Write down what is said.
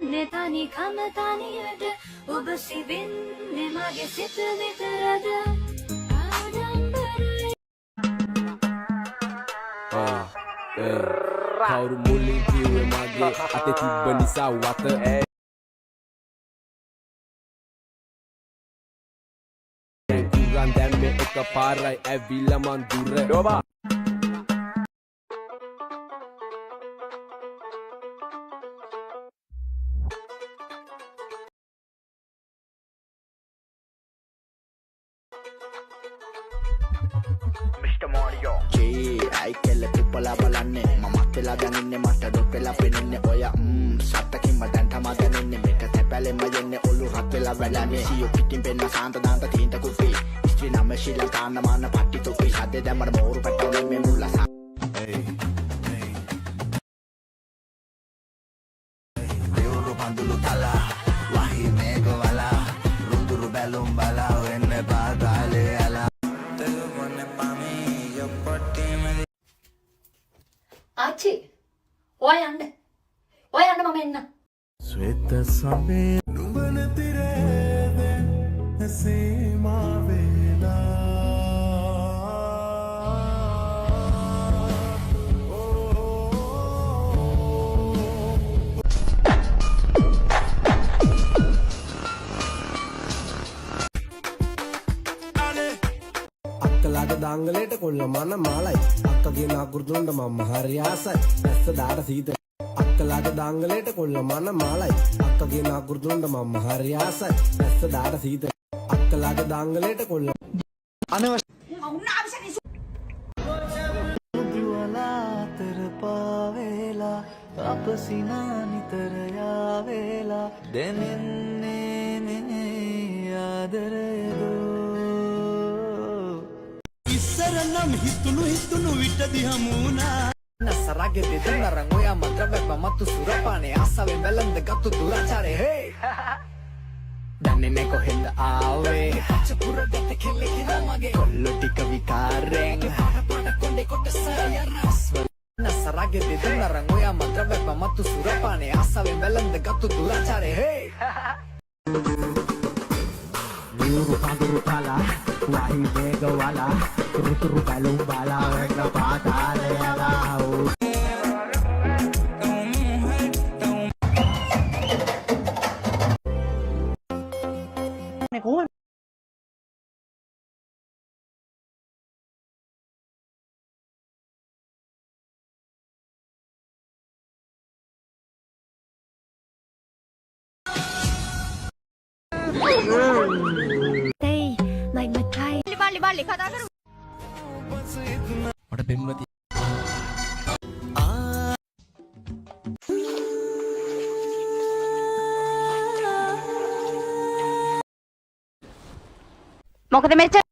नेतानी खामतानी अड उबसी बिन ने मागे सित वितरद කවුරු මුලින් කිව්වේ මගේ අතේ තිබ්බ නිසා වත කුරන් දැම්මේ එක පාරයි ඇවිල්ලා මන් දුර ඩෝබා Mr. Mario I kelle pippala balanne මමත් වෙලා දැනින්නේ මට ඩොක් වෙලා පෙනෙන්නේ ඔය සත්තකින්ම දැන් තමා දැනෙන්නේ මේක තැපැලෙම යන්නේ ඔලු රත් වෙලා වැළන්නේ සියෝ පිටින් පෙන්න සාන්ත දාන්ත තීන්ත කුපි ස්ත්‍රී නම ශීලං කාන්න මාන පට්ටි තුපි හදේ දැම්මර මෝරු පැටවන්නේ මේ මුල්ලා hey දෙවරු පඳුළු තලා වහි මේක වලා රුඳුරු බැලුම් බලා වෙන්න පාතාලේ අලා ආච්චි ඔය යන්න මම එන්න ශ්වේත සමේ නුඹන තිරේ සීමා වේලා අක්කලාගේ දාංගලේට කොල්ල මන මාලයි අක්කගේ නාගුරුදුන්ට මම හරි ආසයි දැස්ස දාට සීත අක්කලාගේ දාංගලේට කොල්ල මන මාලයි අක්කගේ නාගුරුදුන්ට මම හරි ආසයි දැස්ස දාට සීත අක්කලාගේ දාංගලේට කොල්ල අනවශ්‍ය පාවෙලා අප සිනා නිතර යාවෙලා දැනෙන්නේ නේ ආදරයදෝ ඉස්සරනම් හිතුණු විටදි හමුණා නසරගේ දෙදනරන් ඔයා මද්‍රවැප මතු සුරපානේ ආසාවෙන් වැළඳ ගත්තු දුරාචාරේ හේ දන්නේ කොහෙන්ද ආවේ පච්චපුර දෙත කෙල්ලේ කියලා මගේ කොල්ල ටික විකාරෙන් පාට කොණ්ඩේ කොටසය රස්වල නසරගේ දෙදනරන් ඔයා මද්‍රවැප මතු සුරපානේ ආසාවෙන් වැළඳ ගත්තු දුරාචාරේ හේ Biru paguru pala, wahi mega wala, turu balung bala, wega patale alau. බල්ලි කතා කරමු මට පෙම්වති මොකද මෙච්චර